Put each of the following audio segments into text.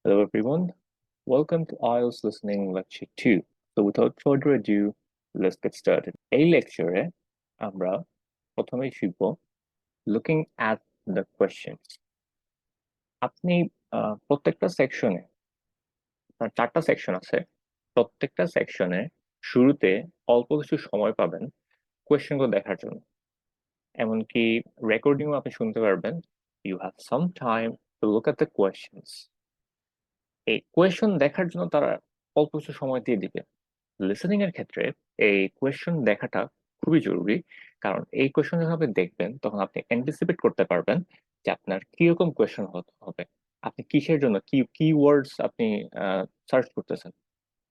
Hello everyone, welcome to IELTS Listening Lecture 2. So without further ado, let's get started. এই লেকচারে আমরা প্রথমেই শিখব looking at the questions. আপনি প্রত্যেকটা সেকশনে, চারটা সেকশন আছে, প্রত্যেকটা সেকশনে শুরুতে অল্প কিছু সময় পাবেন কোয়েশ্চেনগুলো দেখার জন্য। এমনকি রেকর্ডিংও আপনি শুনতে পারবেন। You have some time to look at the questions. এই কোয়েশ্চন দেখার জন্য তারা অল্প কিছু সময় দিয়ে দিবে। লিসেনিং এর ক্ষেত্রে এই কোয়েশ্চন দেখাটা খুবই জরুরি, কারণ এই কোয়েশ্চন যখন আপনি দেখবেন তখন আপনি অ্যান্টিসিপেট করতে পারবেন যে আপনার কিরকম কোয়েশ্চন হবে, আপনি কিসের জন্য কি কিওয়ার্ডস আপনি সার্চ করতেছেন।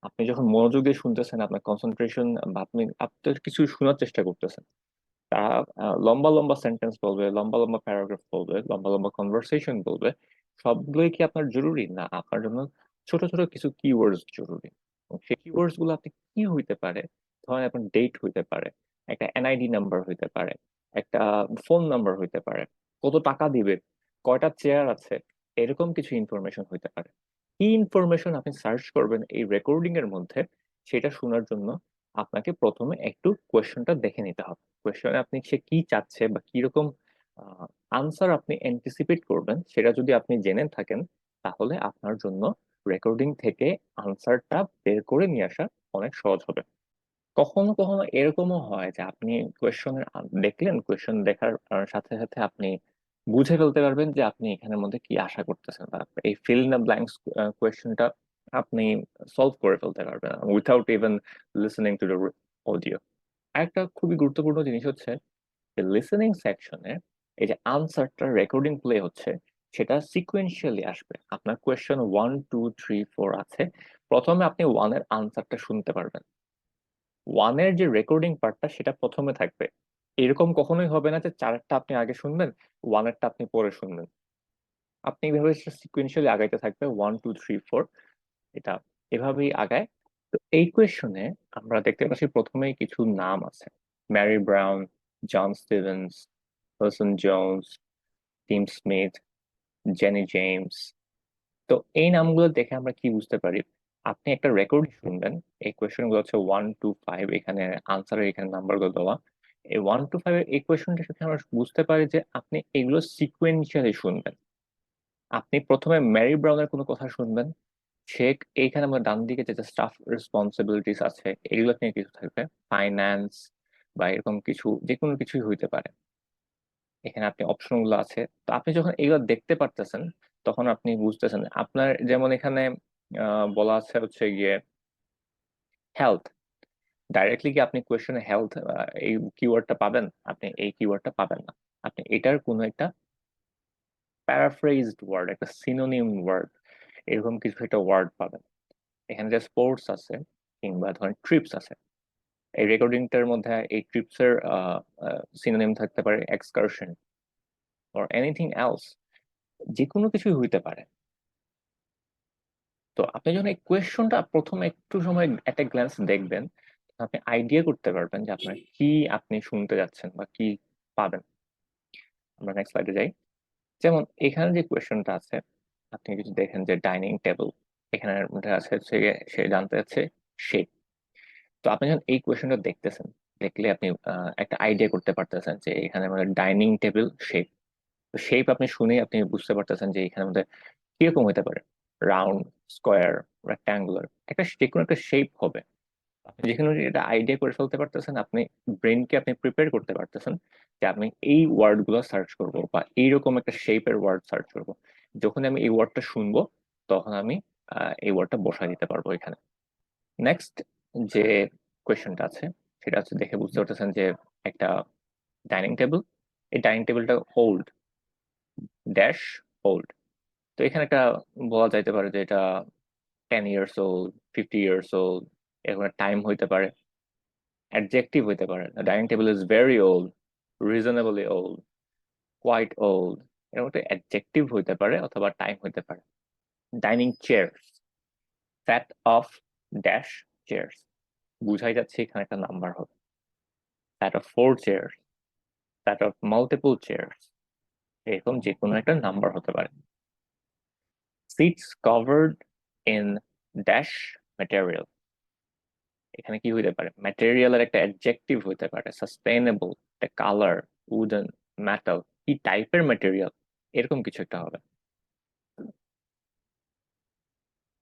আপনি যখন মনোযোগ দিয়ে শুনতেছেন, আপনার কনসেন্ট্রেশন বা আপনি আপনার কিছু শোনার চেষ্টা করতেছেন, তারা লম্বা লম্বা সেন্টেন্স বলবে, লম্বা লম্বা প্যারাগ্রাফ বলবে, লম্বা লম্বা কনভারসেশন বলবে। সবগুলোই কি আপনার জরুরি? না, আপনার জন্য ছোট ছোট কিছু কিওয়ার্ডস জরুরি। এবং সেই কিওয়ার্ডস গুলো আপনি কি হইতে পারে, ধরেন আপনার ডেট হইতে পারে, একটা এনআইডি নাম্বার হইতে পারে, একটা ফোন নাম্বার হইতে পারে, কত টাকা দিবে, কয়টা চেয়ার আছে, এরকম কিছু ইনফরমেশন হইতে পারে। কি ইনফরমেশন আপনি সার্চ করবেন এই রেকর্ডিং এর মধ্যে, সেটা শোনার জন্য আপনাকে প্রথমে একটু কোয়েশ্চনটা দেখে নিতে হবে। কোয়েশ্চনে আপনি সে কি চাচ্ছে বা কিরকম আনসার আপনি অ্যান্টিসিপেট করবেন, সেটা যদি আপনি জেনে থাকেন, তাহলে আপনার জন্য রেকর্ডিং থেকে আনসারটা বের করে নিয়ে আসা অনেক সহজ হবে। কখনো কখনো এরকমও হয় যে আপনি কোয়েশ্চনের দেখলেন, কোয়েশ্চন দেখার সাথে সাথে আপনি বুঝে ফেলতে পারবেন যে আপনি এখানের মধ্যে কি আশা করতেছেন, বা এই ফিল ইন দ্য ব্ল্যাঙ্কস কোয়েশ্চনটা আপনি সলভ করে ফেলতে পারবেন without even listening to the audio. একটা খুবই গুরুত্বপূর্ণ জিনিস হচ্ছে যে লিসেনিং সেকশনে এই যে আনসারটা রেকর্ডিং প্লে হচ্ছে, সেটা সিকোয়েন্সিয়ালি আসবে। আপনার কোয়েশ্চেন 1 2 3 4 আছে, প্রথমে আপনি ওয়ানের আনসারটা শুনতে পারবেন। ওয়ানের যে রেকর্ডিং পার্টটা সেটা প্রথমে থাকবে। এরকম কখনোই হবে না যে চারটা আপনি আগে শুনবেন, ওয়ানেরটা আপনি পরে শুনবেন। আপনি এইভাবে সিকোয়েন্সিয়ালি আগাইতে থাকবে, 1 2 3 4, এটা এভাবেই আগায়। তো এই কোয়েশ্চনে আমরা দেখতে পাচ্ছি প্রথমেই কিছু নাম আছে: Mary Brown, John Stevens, Parson Jones, Tim Smith, Jenny James. তো এই নামগুলো দেখে আমরা কি বুঝতে পারি? আপনি একটা রেকর্ড শুনবেন, এই কোয়েশ্চেন গুলো হচ্ছে 1 2 5, এখানে আনসারের এখানে নাম্বার গুলো দেওয়া। এই 1 2 5 এর এই কোয়েশ্চনটার সাথে আমরা বুঝতে পারি যে আপনি এগুলো সিকোয়েন্সিয়ালি শুনবেন। আপনি প্রথমে ম্যারি ব্রাউনের কোনো কথা শুনবেন, সে এইখানে আমরা ডান দিকে যে স্টাফ রেসপন্সিবিলিটিস আছে এগুলো নিয়ে কিছু থাকবে, ফাইন্যান্স বা এরকম কিছু, যে কোনো কিছুই হইতে পারে। এখানে আপনি অপশন গুলো আছে, তো আপনি যখন এগুলো দেখতে পারতেছেন তখন আপনি বুঝতেছেন। আপনার যেমন এখানে বলা আছে হচ্ছে গিয়ে হেলথ, ডাইরেক্টলি কি আপনি কোয়েশ্চেনে হেলথ এই কিওয়ার্ডটা পাবেন? আপনি এই কিওয়ার্ডটা পাবেন না। আপনি এটার কোনো একটা প্যারাফ্রেজড ওয়ার্ড, একটা সিনোনিম ওয়ার্ড, এরকম কিছু একটা ওয়ার্ড পাবেন। এখানে যে স্পোর্টস আছে কিংবা ধরেন ট্রিপস আছে, এই রেকর্ডিংটার মধ্যে এই ট্রিপস এর সিনোনিম থাকতে পারে এক্সকারশন অর এনিথিং এলস, যে কোনো কিছুই হইতে পারে। তো আপনি যখন এই কোয়েশ্চনটা প্রথমে একটু সময় একটা গ্ল্যান্স দেখবেন, আপনি আইডিয়া করতে পারবেন যে আপনার কি আপনি শুনতে যাচ্ছেন বা কি পাবেন। আমরা নেক্সট স্লাইডে যাই। যেমন এখানে যে কোয়েশ্চনটা আছে, আপনি যদি দেখেন যে ডাইনিং টেবিল, এখানের মধ্যে আছে হচ্ছে গিয়ে সে জানতে চাচ্ছে শেপ। তো আপনি যখন এই কোয়েশ্চনটা দেখতেছেন, দেখলে আপনি একটা আইডিয়া করতে পারতেছেন যে এখানে আমাদের ডাইনিং টেবিল শেপ। তো শেপ আপনি শুনেই আপনি বুঝতে পারতেছেন যে এখানে মধ্যে কিরকম হতে পারে, রাউন্ড, স্কোয়ার, রেক্ট্যাঙ্গুলার, একটা যে কোনো একটা শেপ হবে। আপনি যেখানে এটা আইডিয়া করে ফেলতে পারতেছেন, আপনি ব্রেনকে আপনি প্রিপেয়ার করতে পারতেছেন যে আমি এই ওয়ার্ড গুলো সার্চ করবো বা এইরকম একটা শেপের ওয়ার্ড সার্চ করবো। যখন আমি এই ওয়ার্ডটা শুনবো, তখন আমি এই ওয়ার্ডটা বসায় দিতে পারবো এখানে। নেক্সট যে কোয়েশ্চেনটা আছে, সেটা হচ্ছে দেখে বুঝতে পারতেছেন যে একটা ডাইনিং টেবিল, এই ডাইনিং টেবিলটা ওল্ড, ড্যাশ ওল্ড। তো এখানে একটা বলা যাইতে পারে যে এটা 10 years old, 50 years old, এরকম টাইম হইতে পারে। অ্যাডজেক্টিভ হইতে পারে, dining table is very old, reasonably old, quite old, এরকম একটা অ্যাডজেক্টিভ হইতে পারে অথবা টাইম হইতে পারে। Dining chairs, set of dash chairs, বুঝাই যাচ্ছে এখানে একটা নাম্বার হবে। Set of 4 chairs, set of multiple chairs, এরকম যে কোনো একটা নাম্বার হতে পারে। Seats covered in dash material. এখানে কি হইতে পারে? ম্যাটেরিয়ালের একটা অ্যাডজেক্টিভ হইতে পারে, সাস্টেইনেবল, একটা কালার, উডেন, মেটাল, কি টাইপের ম্যাটেরিয়াল, এরকম কিছু একটা হবে।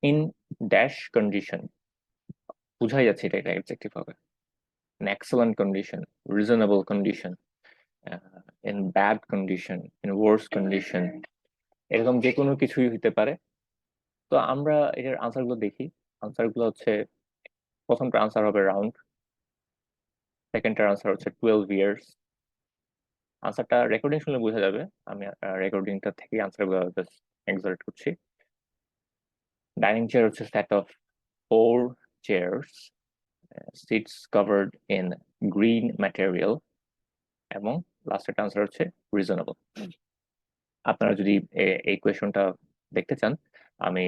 ইন ড্যাশ কন্ডিশন, বুঝাই যাচ্ছে এটা একটা অ্যাডজেক্টিভ হবে। In excellent condition, reasonable condition, in bad condition, in worse condition, এরকম যে কোনো কিছুই হইতে পারে। তো আমরা এটার আনসার গুলো দেখি। আনসার গুলো হচ্ছে, প্রথমটা আনসার হবে রাউন্ড, সেকেন্ডটার আনসার হচ্ছে 12 ইয়ার্স। আনসারটা রেকর্ডিং শুনলে বোঝা যাবে, আমি রেকর্ডিংটা থেকে আনসার গুলো জাস্ট এক্সার্ট করছি। ডাইনিং চেয়ার হচ্ছে set of 4 chairs, seats covered in green material, এবং লাস্টের আনসার হচ্ছে রিজনেবল। আপনারা যদি এই কোয়েশনটা দেখতে চান, আমি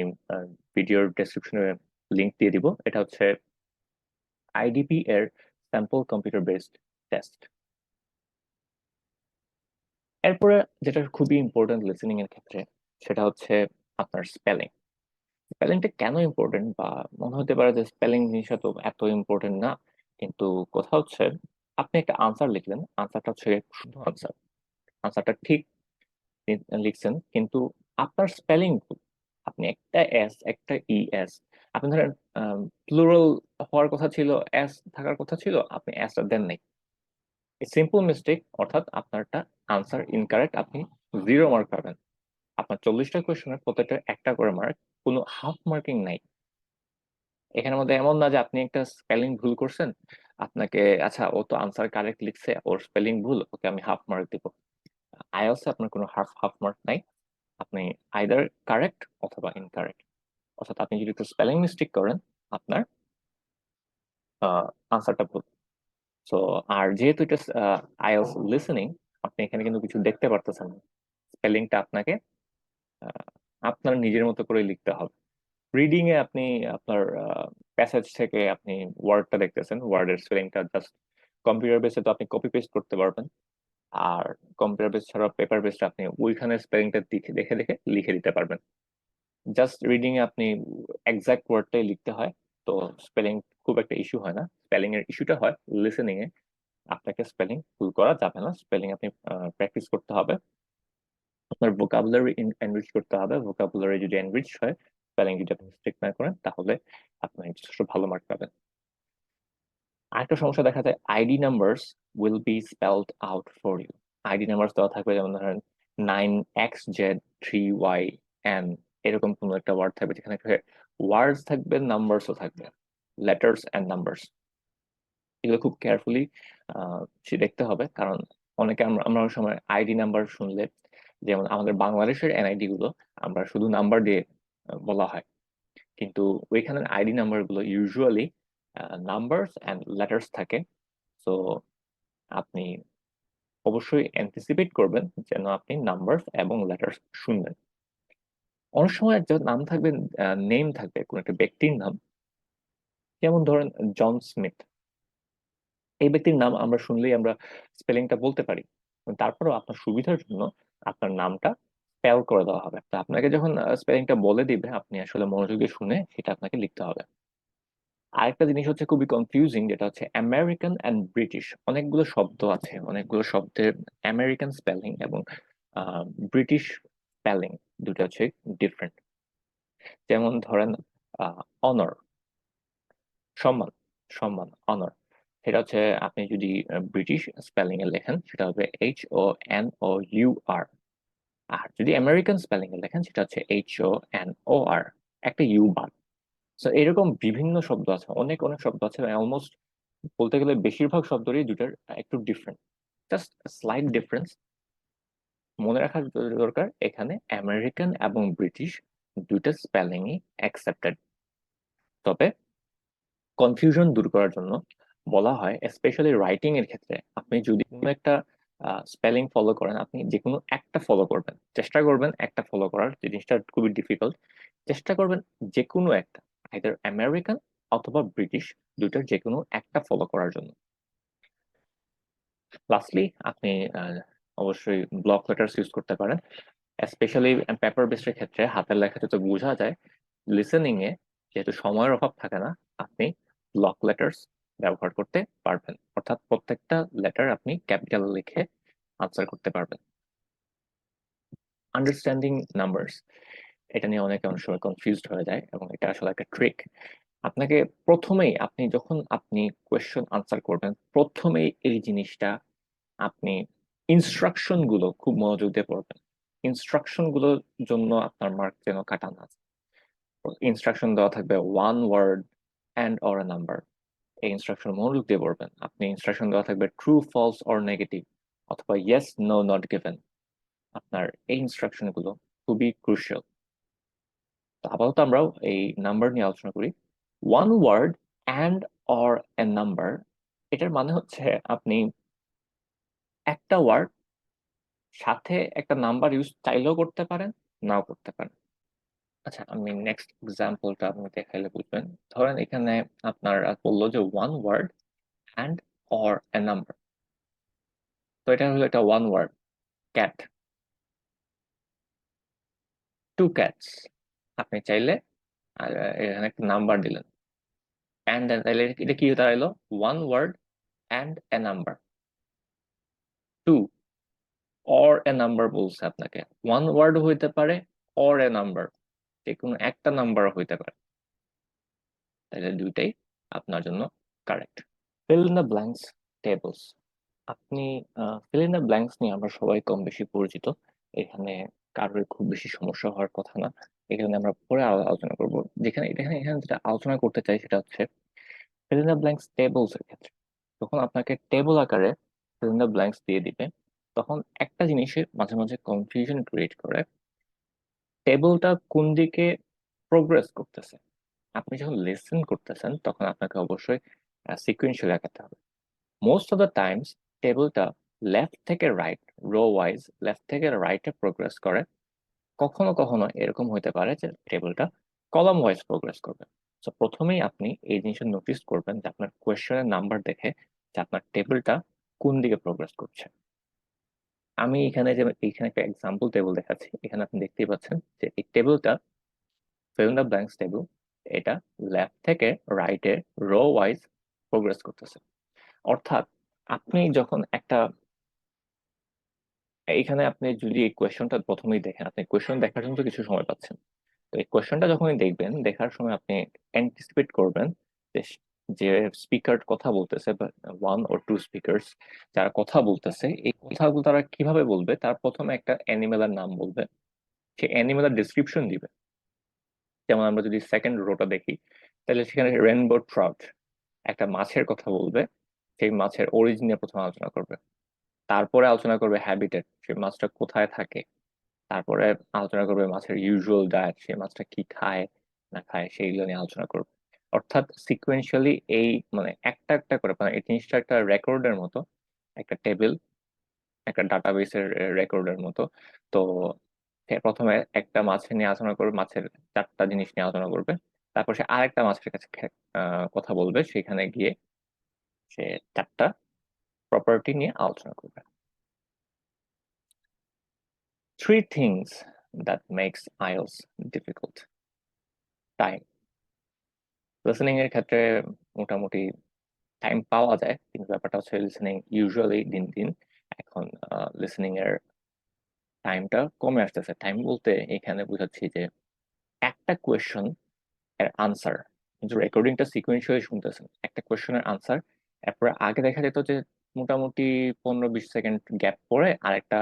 ভিডিওর ডেসক্রিপশনে লিংক দিয়ে দিব। এটা হচ্ছে আইডিপি এর স্যাম্পল কম্পিউটার বেসড টেস্ট। এরপরে যেটা খুবই ইম্পর্টেন্ট লিসেনিং এর ক্ষেত্রে, সেটা হচ্ছে আপনার স্পেলিং। স্পেলিংটা কেন ইম্পর্টেন্ট, বা মনে হতে পারে যে স্পেলিং জিনিসটা তো এত ইম্পর্টেন্ট না, কিন্তু কথা হচ্ছে আপনি একটা আনসার লিখলেন, আনসারটা হচ্ছে শুদ্ধ আনসার, আনসারটা ঠিক লিখছেন, কিন্তু আপনার স্পেলিং ভুল। আপনি একটা এস, একটা এস, আপনি ধরেন প্লুরাল হওয়ার কথা ছিল, এস থাকার কথা ছিল, আপনি এসটা দেন নাই। সিম্পল মিস্টেক, অর্থাৎ আপনারটা আনসার ইনকারেক্ট, আপনি 0 মার্ক পাবেন। আপনার 40টা কোয়েশনের প্রত্যেকটা একটা করে মার্ক, কোনো হাফ মার্কিং নাই। এখানের মধ্যে এমন না যে আপনি একটা স্পেলিং ভুল করছেন, আপনাকে আচ্ছা ও তো আনসার কারেক্ট লিখছে, ওর স্পেলিং ভুল, ওকে আমি হাফ মার্ক দিব। আইএলটিএস আপনার কোনো হাফ হাফ মার্ক নাই, আপনি আইদার কারেক্ট অথবা ইনকারেক্ট। অর্থাৎ আপনি যদি একটু স্পেলিং মিস্টেক করেন, আপনার আনসারটা ভুল। সো আর যেহেতু এটা আইএলটিএস লিসেনিং, আপনি এখানে কিন্তু কিছু দেখতে পারতেছেন না, স্পেলিংটা আপনাকে আপনার নিজের মতো করে লিখতে হবে। রিডিং এ আপনি আপনার প্যাসেজ থেকে আপনি ওয়ার্ডটা দেখতেছেন, ওয়ার্ডের স্পেলিংটা জাস্ট কম্পিউটার বেসে তো আপনি কপি পেস্ট করতে পারবেন, আর কম্পিউটার বেস ছাড়া পেপার বেসে আপনি ওইখানে স্পেলিংটা দেখে দেখে দেখে লিখে দিতে পারবেন। জাস্ট রিডিং এ আপনি এক্সাক্ট ওয়ার্ডটাই লিখতে হয়, তো স্পেলিং খুব একটা ইস্যু হয় না। স্পেলিং এর ইস্যুটা হয় লিসেনিং এ, আপনাকে স্পেলিং ভুল করা যাবে না, স্পেলিং আপনি প্র্যাকটিস করতে হবে, আপনার ভোকাবুলারি এনরিচ করতে হবে। ভোকাবুলারি যদি এনরিচ হয়, স্পেলিং যদি আপনি মিস্টেক না করেন, তাহলে আপনি যথেষ্ট ভালো মার্ক পাবেন। আরেকটা সমস্যা দেখা যায়, ID numbers will be spelled out for you. ID numbers দেওয়া থাকবে, যেমন ধরেন 9XZ3YN, এরকম কোনো একটা ওয়ার্ড থাকবে, যেখানে ওয়ার্ডস থাকবে, নাম্বারসও থাকবে, লেটার্স অ্যান্ড নাম্বারস। এগুলো খুব কেয়ারফুলি সে দেখতে হবে, কারণ অনেকে আমরা অনেক সময় আইডি নাম্বার শুনলে, যেমন আমাদের বাংলাদেশের এনআইডি গুলো আমরা শুধু নাম্বার দিয়ে বলা হয়, কিন্তু ওইখানের আইডি নাম্বার গুলো ইউজুয়ালি নাম্বারস অ্যান্ড লেটার্স থাকে। সো আপনি অবশ্যই অ্যান্টিসিপেট করবেন যেন আপনি নাম্বারস এবং লেটার্স শুনবেন। অনেক সময় একটা নাম থাকবে, নেম থাকবে, কোন একটা ব্যক্তির নাম, যেমন ধরেন জন স্মিথ। এই ব্যক্তির নাম আমরা শুনলেই আমরা স্পেলিংটা বলতে পারি, তারপরেও আপনার সুবিধার জন্য আপনার নামটা স্পেল করে দেওয়া হবে। তো আপনাকে যখন স্পেলিংটা বলে দিবে, আপনি আসলে মনোযোগে শুনে সেটা আপনাকে লিখতে হবে। আরেকটা জিনিস হচ্ছে খুবই কনফিউজিং, যেটা হচ্ছে আমেরিকান অ্যান্ড ব্রিটিশ। অনেকগুলো শব্দ আছে, অনেকগুলো শব্দের আমেরিকান স্পেলিং এবং ব্রিটিশ স্পেলিং দুটো হচ্ছে ডিফারেন্ট। যেমন ধরেন অনর, সম্মান, সম্মান, অনর, সেটা হচ্ছে আপনি যদি ব্রিটিশ স্পেলিং এ লেখেন সেটা হবে HONOUR, আর যদি আমেরিকান স্পেলিং এ লেখেন সেটা হচ্ছে HONOR, একটা ইউ বাদ। তো এরকম বিভিন্ন শব্দ আছে, অনেক অনেক শব্দ আছে, অলমোস্ট বলতে গেলে বেশিরভাগ শব্দই দুটার একটু ডিফারেন্ট, জাস্ট স্লাইট ডিফারেন্স। মনে রাখা দরকার, এখানে আমেরিকান এবং ব্রিটিশ দুইটা স্পেলিংই অ্যাকসেপ্টেড। তবে কনফিউশন দূর করার জন্য বলা হয়, স্পেশালি রাইটিং এর ক্ষেত্রে, আপনি যদি কোনো একটা স্পেলিং ফলো করেন, আপনি যে কোনো একটা ফলো করবেন, চেষ্টা করবেন একটা ফলো করার, জিনিসটা খুবই ডিফিকাল্ট। চেষ্টা করবেন যে কোনো একটা, আইদার আমেরিকান অথবা ব্রিটিশ, দুইটার যে কোনো একটা ফলো করার জন্য। লাস্টলি আপনি অবশ্যই ব্লক লেটার্স ইউজ করতে পারেন। স্পেশালি পেপার বেসড ক্ষেত্রে হাতের লেখাতে তো বোঝা যায়, লিসেনিং এ যেহেতু সময়ের অভাব থাকে না, আপনি ব্লক লেটার্স ব্যবহার করতে পারবেন, অর্থাৎ প্রত্যেকটা লেটার আপনি ক্যাপিটাল লিখে আনসার করতে পারবেন। আন্ডারস্ট্যান্ডিং নাম্বারস, এটা নিয়ে অনেকে অনেক সময় কনফিউজড হয়ে যায়, এবং এটা আসলে একটা ট্রিক। আপনাকে প্রথমেই, আপনি যখন কোয়েশ্চেন আনসার করবেন, প্রথমেই এই জিনিসটা আপনি ইনস্ট্রাকশন গুলো খুব মনোযোগ দিয়ে পড়বেন। ইনস্ট্রাকশন গুলোর জন্য আপনার মার্ক যেন কাটা না যায়। ইনস্ট্রাকশন দেওয়া থাকবে one word and or a number, এই ইনস্ট্রাকশন মনোযোগ দিয়ে পড়বেন। আপনি ইনস্ট্রাকশন দেওয়া থাকবে ট্রু, ফলস অর নেগেটিভ, অথবা ইয়েস, নো, নট গিভেন। আপনার এই ইনস্ট্রাকশন গুলো খুবই ক্রুশিয়াল। তো আপাতত আমরাও এই নাম্বার নিয়ে আলোচনা করি। One word and or a number, এটার মানে হচ্ছে আপনি একটা ওয়ার্ড সাথে একটা নাম্বার ইউজ চাইলেও করতে পারেন, নাও করতে পারেন। আচ্ছা, আমি নেক্সট এক্সাম্পলটা আপনি দেখাইলে বুঝবেন। ধরেন এখানে আপনার বললো যে one word and or a number, তো এটা হলো একটা one word, cat, two cats. আপনি চাইলে এখানে একটা নাম্বার দিলেন, অ্যান্ড তাহলে এটা কি দাঁড়াইলো? One word and a number. Two, or a number বলছে আপনাকে, ওয়ান ওয়ার্ড হইতে পারে, অর এ নাম্বার, যে কোনো একটা নাম্বার হইতে পারে, তাহলে দুইটাই আপনার জন্য correct. Fill in the blanks tables. আপনি ফিল ইন দ্য ব্ল্যাঙ্কস নিয়ে আমরা সবাই কম বেশি পরিচিত, এখানে কারোর খুব বেশি সমস্যা হওয়ার কথা না। এখানে আমরা পরে আলোচনা করব। যেখানে এখানে এখানে যেটা আলোচনা করতে চাই সেটা হচ্ছে fill in the blanks tables এর ক্ষেত্রে। যখন আপনাকে টেবল আকারে ফিল ইন দ্য ব্ল্যাঙ্কস দিয়ে দিবে, তখন একটা জিনিসে মাঝে মাঝে কনফিউশন ক্রিয়েট করে, টেবলটা কোন দিকে প্রোগ্রেস করতেছে। আপনি যখন লিসেন করতেছেন তখন আপনাকে অবশ্যই সিকুয়েন্সিয়ালি আগাতে হবে। মোস্ট অফ দ্য টাইমস টেবলটা লেফট থেকে রাইট, রো ওয়াইজ লেফট থেকে রাইটে প্রোগ্রেস করে। কখনো কখনো এরকম হতে পারে যে টেবলটা কলাম ওয়াইজ প্রোগ্রেস করবে। তো প্রথমেই আপনি এই জিনিসটা নোটিস করবেন যে আপনার কোয়েশ্চেনের নাম্বার দেখে যে আপনার টেবিলটা কোন দিকে প্রোগ্রেস করছে। আমি এখানে যে এখানে একটা এক্সাম্পল টেবিল দেখাচ্ছি, এখানে আপনি দেখতেই পাচ্ছেন যে এই টেবিলটা fill in the blanks table, এটা লেফট থেকে রাইটে রো ওয়াইজ প্রোগ্রেস করতেছে। অর্থাৎ আপনি যখন একটা, এইখানে আপনি যদি এই কোয়েশ্চনটা প্রথমেই দেখেন, আপনি কোয়েশ্চন দেখার জন্য তো কিছু সময় পাচ্ছেন। তো এই কোয়েশ্চনটা যখনই দেখবেন, দেখার সময় আপনি অ্যান্টিসিপেট করবেন যে যে স্পিকার কথা বলতেছে, বা ওয়ান অর টু স্পিকার্স যারা কথা বলতেছে, এই কথাগুলো তারা কিভাবে বলবে, তার প্রথমে একটা অ্যানিমেলের নাম বলবে, সে অ্যানিমেলের ডিসক্রিপশন দিবে। যেমন আমরা যদি সেকেন্ড রোটা দেখি, তাহলে সেখানে রেনবো ট্রাউট, একটা মাছের কথা বলবে, সেই মাছের অরিজিন নিয়ে প্রথমে আলোচনা করবে। তারপরে আলোচনা করবে হ্যাবিটেট, সেই মাছটা কোথায় থাকে। তারপরে আলোচনা করবে মাছের ইউজুয়াল ডায়েট, সেই মাছটা কি খায় না খায় সেইগুলো নিয়ে আলোচনা করবে। অর্থাৎ সিকুয়েন্সিয়ালি এই মানে একটা একটা করে, মানে এই জিনিসটা একটা রেকর্ডের মতো, একটা টেবিল, একটা ডাটাবেসের রেকর্ডের মতো। তো সে প্রথমে একটা মাছ নিয়ে আলোচনা করবে, মাছের চারটা জিনিস নিয়ে আলোচনা করবে। তারপর সে আরেকটা মাছের কাছে কথা বলবে, সেখানে গিয়ে সে চারটা প্রপার্টি নিয়ে আলোচনা করবে। Three things that makes IELTS difficult. Time. Listening এর ক্ষেত্রে মোটামুটি টাইম পাওয়া যায়, কিন্তু ব্যাপারটা হচ্ছে লিসেনিং ইউজুয়ালি দিন দিন এখন লিসেনিং এর টাইমটা কমে আসতেছে। টাইম বলতে এখানে বুঝাচ্ছি যে একটা কোয়েশ্চন এর আনসার, কিন্তু রেকর্ডিংটা সিকুয়েন্সিয়ালি শুনতেছেন, একটা কোয়েশ্চেনের আনসার, এরপরে আগে দেখা যেত যে মোটামুটি 15-20 সেকেন্ড গ্যাপ পরে আরেকটা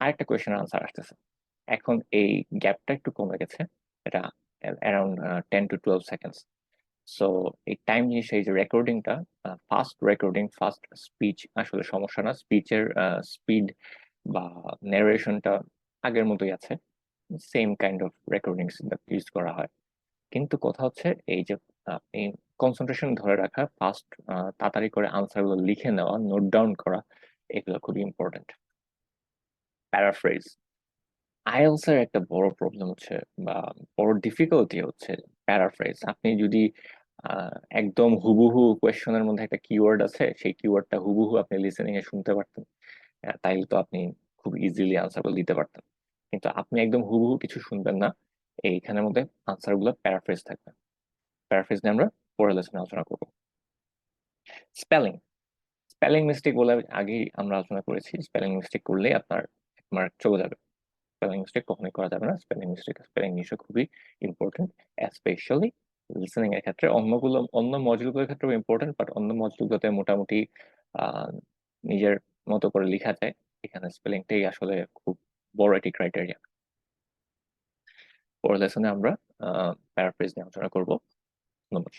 আরেকটা কোয়েশ্চেনের আনসার আসতেছে। এখন এই গ্যাপটা একটু কমে গেছে, এটা অ্যারাউন্ড 10-12 সেকেন্ডস। সো এই টাইম জিনিসটা, এই যে রেকর্ডিংটা, ফাস্ট রেকর্ডিং, ফাস্ট স্পিচ আসলে সমস্যা না, স্পিচের স্পিড বা ন্যারেশনটা আগের মতোই আছে, same kind of recording use করা হয়। কিন্তু কথা হচ্ছে এই যে আপনি কনসেন্ট্রেশন ধরে রাখা, ফাস্ট তাড়াতাড়ি করে আনসারগুলো লিখে নেওয়া, নোট ডাউন করা, এগুলো খুবই ইম্পর্টেন্ট। প্যারাফ্রেজ, আইএলস এর একটা বড় প্রবলেম হচ্ছে বা বড় ডিফিকাল্টি হচ্ছে প্যারাফ্রেজ। আপনি যদি একদম হুবহু কোয়েশ্চনের মধ্যে একটা কিওয়ার্ড আছে, সেই কিওয়ার্ডটা হুবহু আপনি লিসেনিং এ শুনতে পারতেন, তাইলে তো আপনি খুব ইজিলি আনসার দিতে পারতেন। কিন্তু আপনি একদম হুবহু কিছু শুনবেন না, এইখানের মধ্যে আনসারগুলো প্যারাফ্রেজ থাকবে। প্যারাফ্রেজ নিয়ে আমরা পরের লেসনে আলোচনা করব। স্পেলিং স্পেলিং মিস্টেক বলে আগেই আমরা আলোচনা করেছি, স্পেলিং মিস্টেক করলে আপনার 1 মার্ক চলে যাবে। স্পেলিং মিস্টেক কখনোই করা যাবে না। স্পেলিং জিনিসটা খুবই ইম্পর্টেন্ট, স্পেশালি লিসেনিং এর ক্ষেত্রে। অন্য মডিউলগুলোর ক্ষেত্রেও ইম্পর্টেন্ট, বাট অন্য মডিউলগুলোতে মোটামুটি আহ, নিজের মতো করে লেখা যায়। এখানে স্পেলিংটাই আসলে খুব বড় একটি ক্রাইটেরিয়া। পরের লেসনে আমরা প্যারাফ্রেজ নিয়ে আলোচনা করব। ধন্যবাদ।